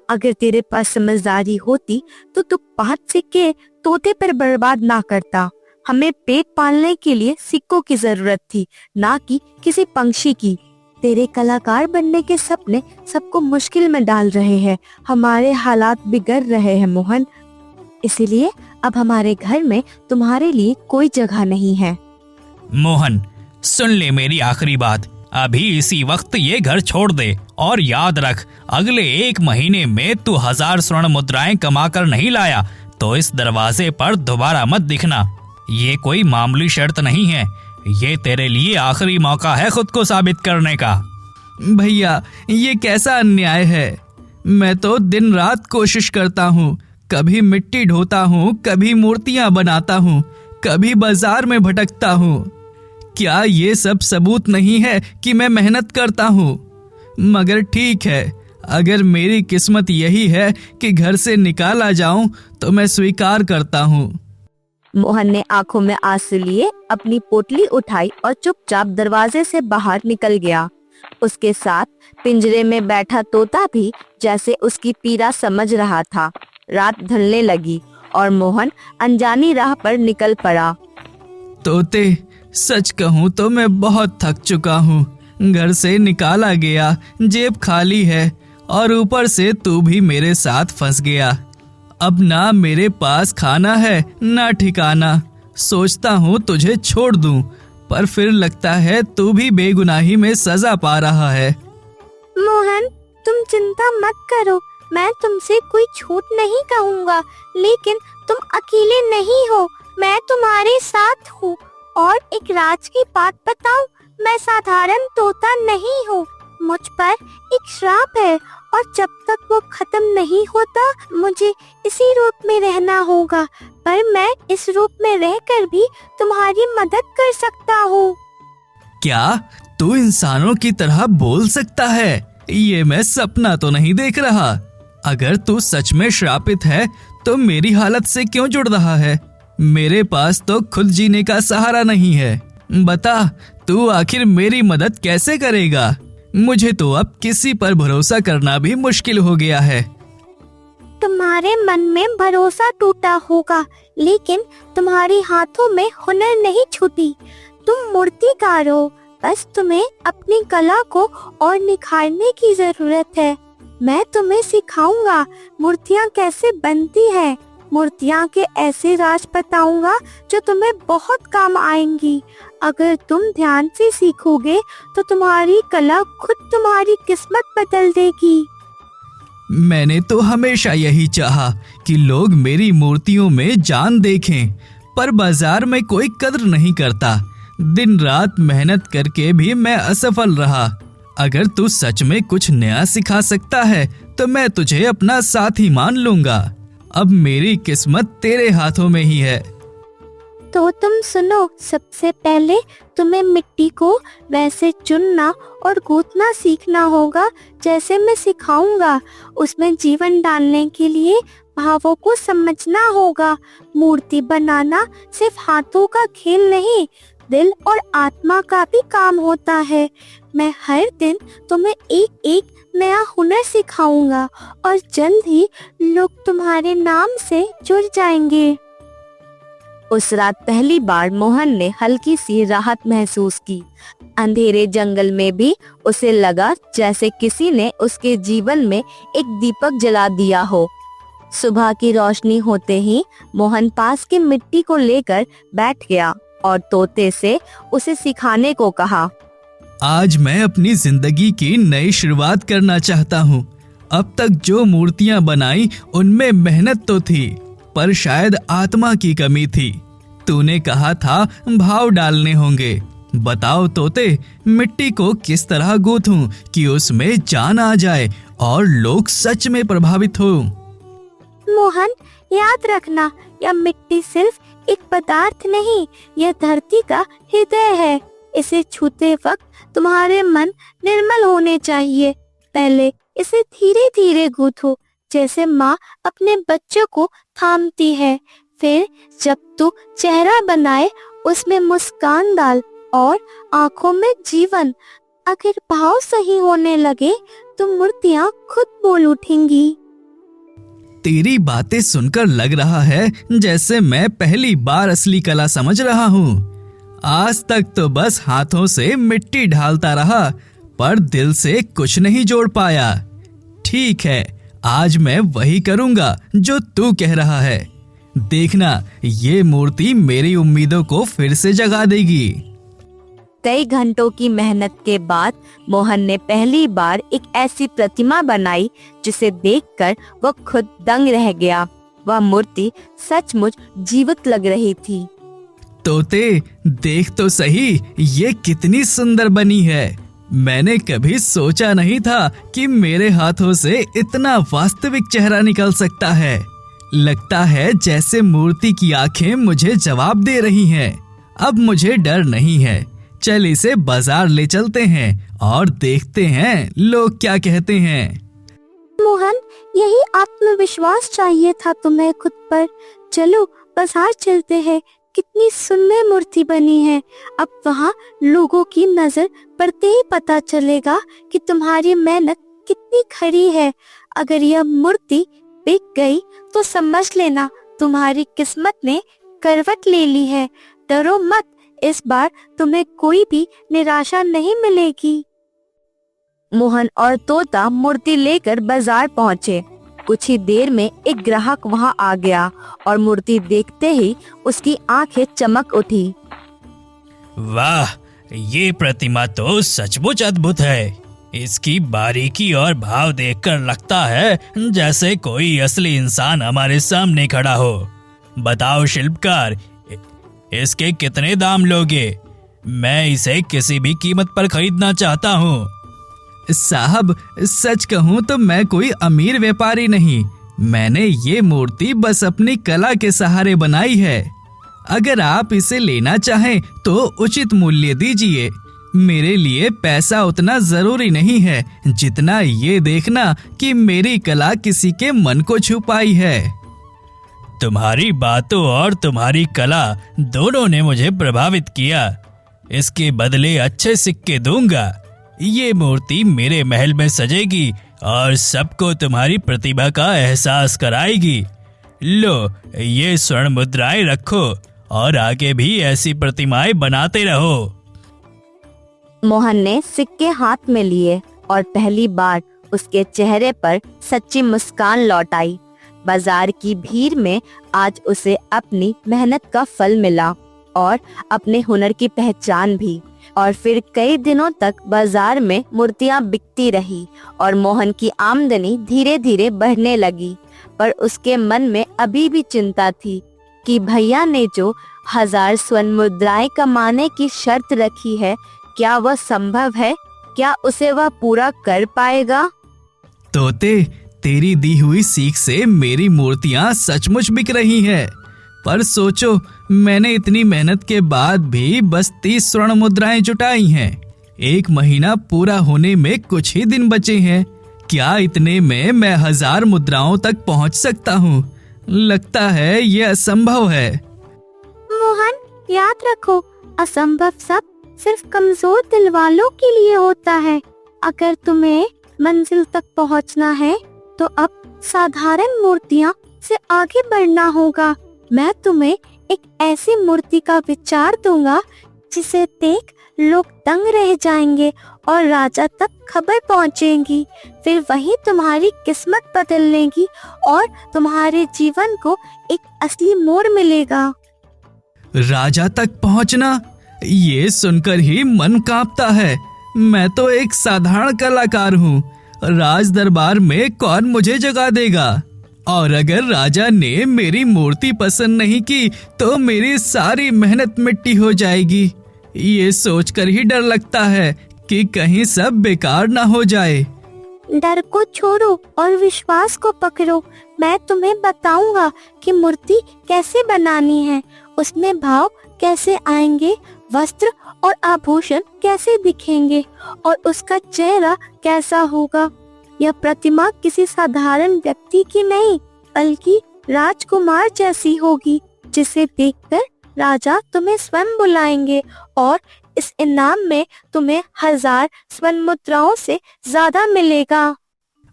अगर तेरे पास समझदारी होती तो तू 5 सिक्के तोते पर बर्बाद ना करता। हमें पेट पालने के लिए सिक्कों की जरूरत थी, ना कि किसी पंछी की। तेरे कलाकार बनने के सपने सबको मुश्किल में डाल रहे हैं। हमारे हालात बिगड़ रहे हैं मोहन, इसीलिए अब हमारे घर में तुम्हारे लिए कोई जगह नहीं है। मोहन, सुन ले मेरी आखिरी बात। अभी इसी वक्त ये घर छोड़ दे, और याद रख, अगले 1 महीने में तू 1000 स्वर्ण मुद्राएं कमा कर नहीं लाया तो इस दरवाजे पर दोबारा मत दिखना। ये कोई मामूली शर्त नहीं है। ये तेरे लिए आखिरी मौका है खुद को साबित करने का। भैया, ये कैसा अन्याय है? मैं तो दिन रात कोशिश करता हूँ। कभी मिट्टी ढोता हूँ, कभी मूर्तियाँ बनाता हूँ, कभी बाजार में भटकता हूँ। क्या ये सब सबूत नहीं है कि मैं मेहनत करता हूँ? मगर ठीक है, अगर मेरी किस्मत यही है कि घर से निकाला जाऊं तो मैं स्वीकार करता हूँ। मोहन ने आंखों में आंसू लिए अपनी पोटली उठाई और चुपचाप दरवाजे से बाहर निकल गया। उसके साथ पिंजरे में बैठा तोता भी जैसे उसकी पीड़ा समझ रहा था। रात ढलने लगी और मोहन अनजानी राह पर निकल पड़ा। तोते, सच कहूँ तो मैं बहुत थक चुका हूँ। घर से निकाला गया, जेब खाली है, और ऊपर से तू भी मेरे साथ फंस गया। अब ना मेरे पास खाना है ना ठिकाना। सोचता हूँ तुझे छोड़ दूँ, पर फिर लगता है तू भी बेगुनाही में सजा पा रहा है। मोहन, तुम चिंता मत करो, मैं तुमसे कोई छूट नहीं कहूँगा, लेकिन तुम अकेले नहीं हो, मैं तुम्हारे साथ हूँ। और एक राज की बात बताऊं, मैं साधारण तोता नहीं हूँ। मुझ पर एक श्राप है, और जब तक वो खत्म नहीं होता मुझे इसी रूप में रहना होगा। पर मैं इस रूप में रहकर भी तुम्हारी मदद कर सकता हूँ। क्या तू इंसानों की तरह बोल सकता है? ये मैं सपना तो नहीं देख रहा। अगर तू सच में श्रापित है तो मेरी हालत से क्यों जुड़ रहा है? मेरे पास तो खुद जीने का सहारा नहीं है। बता, तू आखिर मेरी मदद कैसे करेगा? मुझे तो अब किसी पर भरोसा करना भी मुश्किल हो गया है। तुम्हारे मन में भरोसा टूटा होगा, लेकिन तुम्हारे हाथों में हुनर नहीं छूटी। तुम मूर्तिकार हो, बस तुम्हें अपनी कला को और निखारने की जरूरत है। मैं तुम्हें सिखाऊंगा मूर्तियाँ कैसे बनती है। मूर्तियाँ के ऐसे राज बताऊंगा जो तुम्हें बहुत काम आएंगी। अगर तुम ध्यान से सीखोगे तो तुम्हारी कला खुद तुम्हारी किस्मत बदल देगी। मैंने तो हमेशा यही चाहा कि लोग मेरी मूर्तियों में जान देखें, पर बाजार में कोई कद्र नहीं करता। दिन रात मेहनत करके भी मैं असफल रहा। अगर तू सच में कुछ नया सिखा सकता है तो मैं तुझे अपना साथी मान लूंगा। अब मेरी किस्मत तेरे हाथों में ही है। तो तुम सुनो, सबसे पहले तुम्हें मिट्टी को वैसे चुनना और गूंथना सीखना होगा जैसे मैं सिखाऊंगा। उसमें जीवन डालने के लिए भावों को समझना होगा। मूर्ति बनाना सिर्फ हाथों का खेल नहीं, दिल और आत्मा का भी काम होता है। मैं हर दिन तुम्हें एक एक नया हुनर सिखाऊंगा और जल्द ही लोग तुम्हारे नाम से जुड़ जाएंगे। उस रात पहली बार मोहन ने हल्की सी राहत महसूस की। अंधेरे जंगल में भी उसे लगा जैसे किसी ने उसके जीवन में एक दीपक जला दिया हो। सुबह की रोशनी होते ही मोहन पास की मिट्टी को लेकर बैठ गया और तोते से उसे सिखाने को कहा। आज मैं अपनी जिंदगी की नई शुरुआत करना चाहता हूँ। अब तक जो मूर्तियाँ बनाई उनमें मेहनत तो थी, पर शायद आत्मा की कमी थी। तूने कहा था भाव डालने होंगे। बताओ तोते, मिट्टी को किस तरह गूंथूं कि उसमें जान आ जाए और लोग सच में प्रभावित हो। मोहन, याद रखना, यह मिट्टी सिर्फ एक पदार्थ नहीं, यह धरती का हृदय है। इसे छूते वक्त तुम्हारे मन निर्मल होने चाहिए। पहले इसे धीरे धीरे गूंथो, जैसे माँ अपने बच्चों को थामती है। फिर जब तू चेहरा बनाए उसमें मुस्कान डाल और आंखों में जीवन। अगर भाव सही होने लगे तो मूर्तियाँ खुद बोल उठेंगी। तेरी बातें सुनकर लग रहा है जैसे मैं पहली बार असली कला समझ रहा हूँ। आज तक तो बस हाथों से मिट्टी ढालता रहा, पर दिल से कुछ नहीं जोड़ पाया। ठीक है, आज मैं वही करूँगा जो तू कह रहा है। देखना, ये मूर्ति मेरी उम्मीदों को फिर से जगा देगी। कई घंटों की मेहनत के बाद मोहन ने पहली बार एक ऐसी प्रतिमा बनाई जिसे देखकर वह खुद दंग रह गया। वह मूर्ति सचमुच जीवित लग रही थी। तोते, देख तो सही, ये कितनी सुंदर बनी है। मैंने कभी सोचा नहीं था कि मेरे हाथों से इतना वास्तविक चेहरा निकल सकता है। लगता है जैसे मूर्ति की आंखें मुझे जवाब दे रही हैं। अब मुझे डर नहीं है। चल इसे बाजार ले चलते हैं और देखते हैं लोग क्या कहते हैं। मोहन, यही आत्मविश्वास चाहिए था तुम्हें खुद पर। चलो बाजार चलते हैं। कितनी सुंदर मूर्ति बनी है। अब वहाँ लोगों की नजर पड़ते ही पता चलेगा कि तुम्हारी मेहनत कितनी खरी है। अगर यह मूर्ति बिक गई तो समझ लेना तुम्हारी किस्मत ने करवट ले ली है। डरो मत, इस बार तुम्हें कोई भी निराशा नहीं मिलेगी। मोहन और तोता मूर्ति लेकर बाजार पहुँचे। कुछ ही देर में एक ग्राहक वहां आ गया और मूर्ति देखते ही उसकी आंखें चमक उठी। वाह, ये प्रतिमा तो सचमुच अद्भुत है। इसकी बारीकी और भाव देखकर लगता है जैसे कोई असली इंसान हमारे सामने खड़ा हो। बताओ शिल्पकार, इसके कितने दाम लोगे? मैं इसे किसी भी कीमत पर खरीदना चाहता हूँ। साहब, सच कहूँ तो मैं कोई अमीर व्यापारी नहीं। मैंने ये मूर्ति बस अपनी कला के सहारे बनाई है। अगर आप इसे लेना चाहें तो उचित मूल्य दीजिए। मेरे लिए पैसा उतना जरूरी नहीं है जितना ये देखना कि मेरी कला किसी के मन को छू पाई है। तुम्हारी बातों और तुम्हारी कला दोनों ने मुझे प्रभावित किया। इसके बदले अच्छे सिक्के दूंगा। ये मूर्ति मेरे महल में सजेगी और सबको तुम्हारी प्रतिभा का एहसास कराएगी। लो, ये स्वर्ण मुद्राएं रखो और आगे भी ऐसी प्रतिमाएं बनाते रहो। मोहन ने सिक्के हाथ में लिए और पहली बार उसके चेहरे पर सच्ची मुस्कान लौट आई। बाजार की भीड़ में आज उसे अपनी मेहनत का फल मिला और अपने हुनर की पहचान भी। और फिर कई दिनों तक बाजार में मूर्तियां बिकती रही और मोहन की आमदनी धीरे धीरे बढ़ने लगी। पर उसके मन में अभी भी चिंता थी कि भैया ने जो 1000 स्वर्ण मुद्राएं कमाने की शर्त रखी है, क्या वह संभव है? क्या उसे वह पूरा कर पाएगा? तोते, तेरी दी हुई सीख से मेरी मूर्तियां सचमुच बिक रही हैं। पर सोचो, मैंने इतनी मेहनत के बाद भी बस 30 स्वर्ण मुद्राएं जुटाई हैं। 1 महीना पूरा होने में कुछ ही दिन बचे हैं। क्या इतने में मैं 1000 मुद्राओं तक पहुंच सकता हूँ? लगता है ये असंभव है। मोहन, याद रखो, असंभव सब सिर्फ कमजोर दिल वालों के लिए होता है। अगर तुम्हें मंजिल तक पहुंचना है तो अब साधारण मूर्तियां से आगे बढ़ना होगा। मैं तुम्हें एक ऐसी मूर्ति का विचार दूंगा जिसे देख लोग दंग रह जाएंगे और राजा तक खबर पहुंचेगी। फिर वही तुम्हारी किस्मत बदल लेगी और तुम्हारे जीवन को एक असली मोड़ मिलेगा। राजा तक पहुंचना, ये सुनकर ही मन कांपता है। मैं तो एक साधारण कलाकार हूँ। राज दरबार में कौन मुझे जगा देगा? और अगर राजा ने मेरी मूर्ति पसंद नहीं की तो मेरी सारी मेहनत मिट्टी हो जाएगी। ये सोचकर ही डर लगता है कि कहीं सब बेकार ना हो जाए। डर को छोड़ो और विश्वास को पकड़ो। मैं तुम्हें बताऊंगा कि मूर्ति कैसे बनानी है, उसमें भाव कैसे आएंगे, वस्त्र और आभूषण कैसे दिखेंगे और उसका चेहरा कैसा होगा। यह प्रतिमा किसी साधारण व्यक्ति की नहीं बल्कि राजकुमार जैसी होगी, जिसे देखकर राजा तुम्हें स्वयं बुलाएंगे और इस इनाम में तुम्हें 1000 स्वर्ण मुद्राओं से ज्यादा मिलेगा।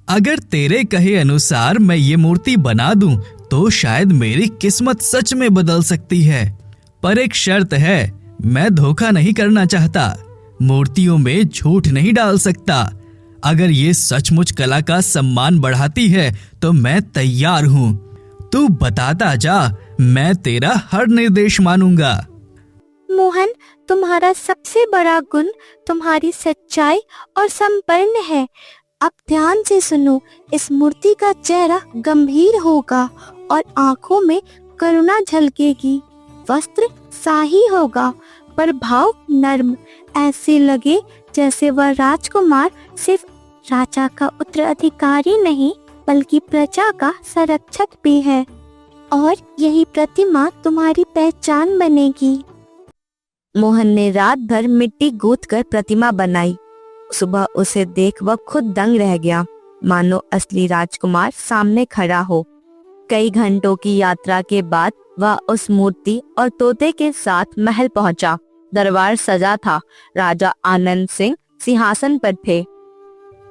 अगर तेरे कहे अनुसार मैं ये मूर्ति बना दूं तो शायद मेरी किस्मत सच में बदल सकती है। पर एक शर्त है, मैं धोखा नहीं करना चाहता। मूर्तियों में झूठ नहीं डाल सकता। अगर ये सचमुच कला का सम्मान बढ़ाती है तो मैं तैयार हूँ। तू बताता जा, मैं तेरा हर निर्देश मानूंगा। मोहन, तुम्हारा सबसे बड़ा गुण तुम्हारी सच्चाई और संपन्न है। अब ध्यान से सुनो। इस मूर्ति का चेहरा गंभीर होगा और आंखों में करुणा झलकेगी। वस्त्र शाही होगा पर भाव नर्म, ऐसे लगे जैसे वह राजकुमार सिर्फ राजा का उत्तराधिकारी नहीं बल्कि प्रजा का संरक्षक भी है। और यही प्रतिमा तुम्हारी पहचान बनेगी। मोहन ने रात भर मिट्टी गूंथकर प्रतिमा बनाई। सुबह उसे देख वह खुद दंग रह गया, मानो असली राजकुमार सामने खड़ा हो। कई घंटों की यात्रा के बाद वह उस मूर्ति और तोते के साथ महल पहुंचा। दरबार सजा था। राजा आनंद सिंह सिंहासन पर थे।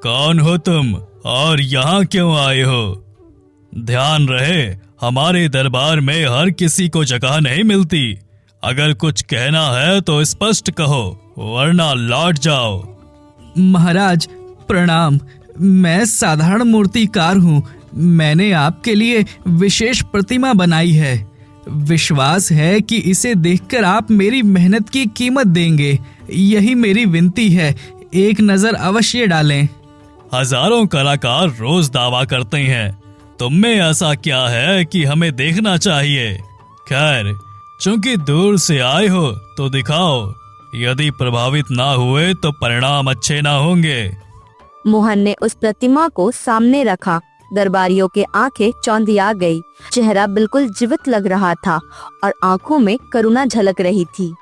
कौन हो तुम और यहाँ क्यों आए हो? ध्यान रहे, हमारे दरबार में हर किसी को जगह नहीं मिलती। अगर कुछ कहना है तो स्पष्ट कहो, वरना लौट जाओ। महाराज प्रणाम, मैं साधारण मूर्तिकार हूँ। मैंने आपके लिए विशेष प्रतिमा बनाई है। विश्वास है कि इसे देखकर आप मेरी मेहनत की कीमत देंगे। यही मेरी विनती है, एक नजर अवश्य डालें। हजारों कलाकार रोज दावा करते हैं, तुम में ऐसा क्या है कि हमें देखना चाहिए? खैर, चूंकि दूर से आए हो तो दिखाओ। यदि प्रभावित ना हुए तो परिणाम अच्छे ना होंगे। मोहन ने उस प्रतिमा को सामने रखा। दरबारियों के आंखें चौंधिया गई। चेहरा बिल्कुल जीवित लग रहा था और आंखों में करुणा झलक रही थी।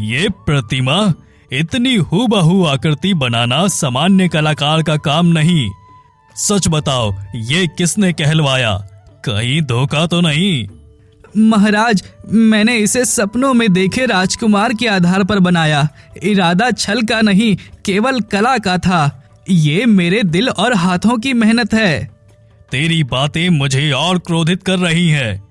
ये प्रतिमा इतनी हूबहू आकृति बनाना सामान्य कलाकार का काम नहीं। सच बताओ, ये किसने कहलवाया? कहीं धोखा तो नहीं? महाराज, मैंने इसे सपनों में देखे राजकुमार के आधार पर बनाया। इरादा छल का नहीं, केवल कला का था। ये मेरे दिल और हाथों की मेहनत है। तेरी बातें मुझे और क्रोधित कर रही हैं।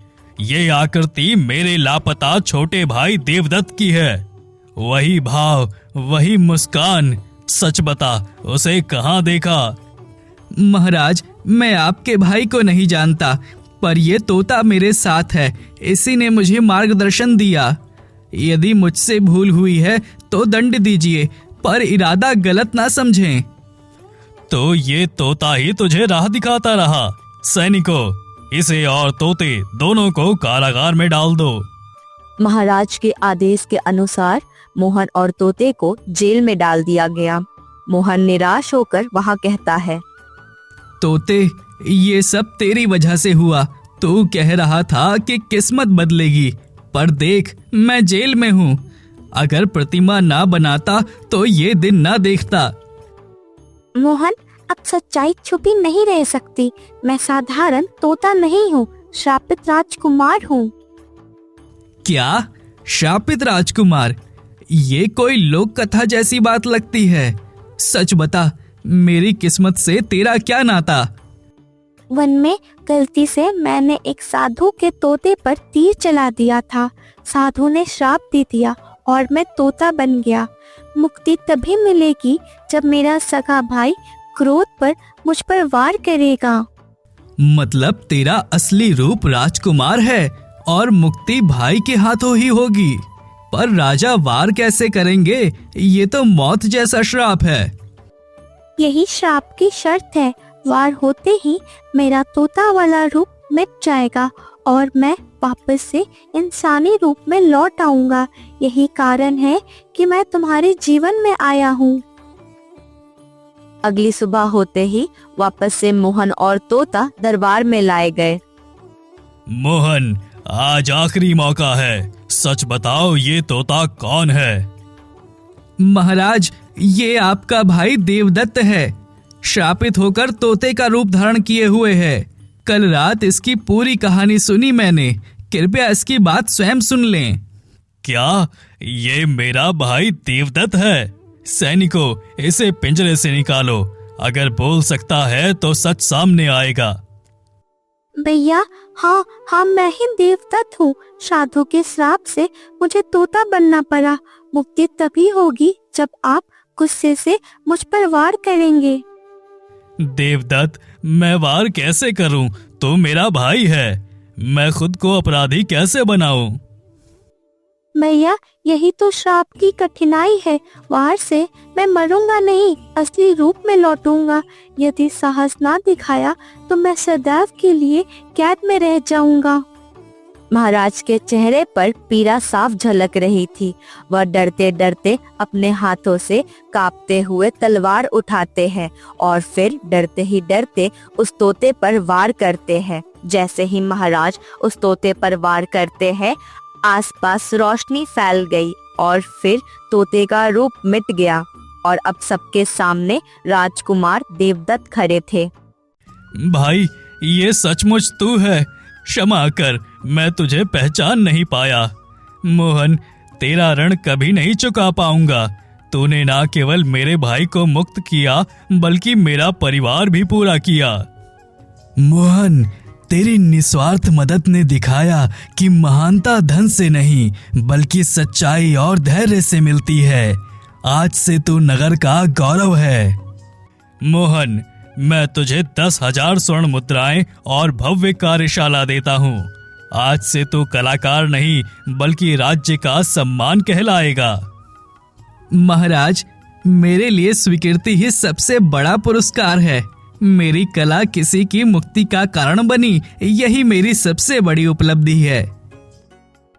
ये आकृति मेरे लापता छोटे भाई देवदत्त की है। वही भाव, वही मुस्कान। सच बता, उसे कहाँ देखा? महाराज, मैं आपके भाई को नहीं जानता, पर यह तोता मेरे साथ है। इसी ने मुझे मार्गदर्शन दिया। यदि मुझसे भूल हुई है तो दंड दीजिए, पर इरादा गलत ना समझें। तो ये तोता ही तुझे राह दिखाता रहा। सैनिकों, इसे और तोते दोनों को कारागार में डाल दो। महाराज के आदेश के अनुसार मोहन और तोते को जेल में डाल दिया गया। मोहन निराश होकर वहां कहता है, तोते, ये सब तेरी वजह से हुआ। तू कह रहा था कि किस्मत बदलेगी, पर देख, मैं जेल में हूँ। अगर प्रतिमा ना बनाता तो ये दिन ना देखता। मोहन, अब सच्चाई छुपी नहीं रह सकती। मैं साधारण तोता नहीं हूँ, श्रापित राजकुमार हूँ। क्या? शापित राजकुमार? ये कोई लोक कथा जैसी बात लगती है। सच बता, मेरी किस्मत से तेरा क्या नाता? वन में गलती से मैंने एक साधु के तोते पर तीर चला दिया था। साधु ने श्राप दे दिया और मैं तोता बन गया। मुक्ति तभी मिलेगी जब मेरा सगा भाई क्रोध पर मुझ पर वार करेगा। मतलब तेरा असली रूप राजकुमार है और मुक्ति भाई के हाथों ही होगी। पर राजा वार कैसे करेंगे? ये तो मौत जैसा श्राप है। यही श्राप की शर्त है। वार होते ही मेरा तोता वाला रूप मिट जाएगा और मैं वापस से इंसानी रूप में लौट आऊंगा। यही कारण है कि मैं तुम्हारे जीवन में आया हूँ। अगली सुबह होते ही वापस से मोहन और तोता दरबार में लाए गए। मोहन, आज आखिरी मौका है, सच बताओ ये तोता कौन है? महाराज, ये आपका भाई देवदत्त है। श्रापित होकर तोते का रूप धारण किए हुए है। कल रात इसकी पूरी कहानी सुनी मैंने। कृपया इसकी बात स्वयं सुन लें। क्या ये मेरा भाई देवदत्त है? सैनिकों, इसे पिंजरे से निकालो। अगर बोल सकता है तो सच सामने आएगा। भैया, हाँ, मैं ही देवदत्त हूँ। साधु के श्राप से मुझे तोता बनना पड़ा। मुक्ति तभी होगी जब आप गुस्से से मुझ पर वार करेंगे। देवदत्त, मैं वार कैसे करूं? तू मेरा भाई है। मैं खुद को अपराधी कैसे बनाऊं? भैया, यही तो श्राप की कठिनाई है। वार से मैं मरूंगा नहीं, असली रूप में लौटूंगा। यदि साहस ना दिखाया तो मैं सदैव के लिए कैद में रह जाऊंगा। महाराज के चेहरे पर पीड़ा साफ झलक रही थी। वह डरते डरते अपने हाथों से कांपते हुए तलवार उठाते हैं और फिर डरते ही डरते उस तोते पर वार करते हैं। जैसे ही महाराज उस तोते पर वार करते हैं, आसपास रोशनी फैल गई और फिर तोते का रूप मिट गया और अब सबके सामने राजकुमार देवदत्त खड़े थे। भाई, ये सचमुच तू है। क्षमा कर, मैं तुझे पहचान नहीं पाया। मोहन, तेरा ऋण कभी नहीं चुका पाऊंगा। तूने ना केवल मेरे भाई को मुक्त किया बल्कि मेरा परिवार भी पूरा किया। मोहन, तेरी निस्वार्थ मदद ने दिखाया कि महानता धन से नहीं बल्कि सच्चाई और धैर्य से मिलती है। आज से तू नगर का गौरव है। मोहन, मैं तुझे 10,000 स्वर्ण मुद्राएं और भव्य कार्यशाला देता हूँ। आज से तू कलाकार नहीं बल्कि राज्य का सम्मान कहलाएगा। महाराज, मेरे लिए स्वीकृति ही सबसे बड़ा पुरस्कार है। मेरी कला किसी की मुक्ति का कारण बनी, यही मेरी सबसे बड़ी उपलब्धि है।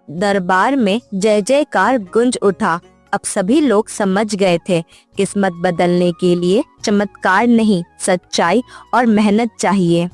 दरबार में जय जयकार गूंज उठा। अब सभी लोग समझ गए थे, किस्मत बदलने के लिए चमत्कार नहीं, सच्चाई और मेहनत चाहिए।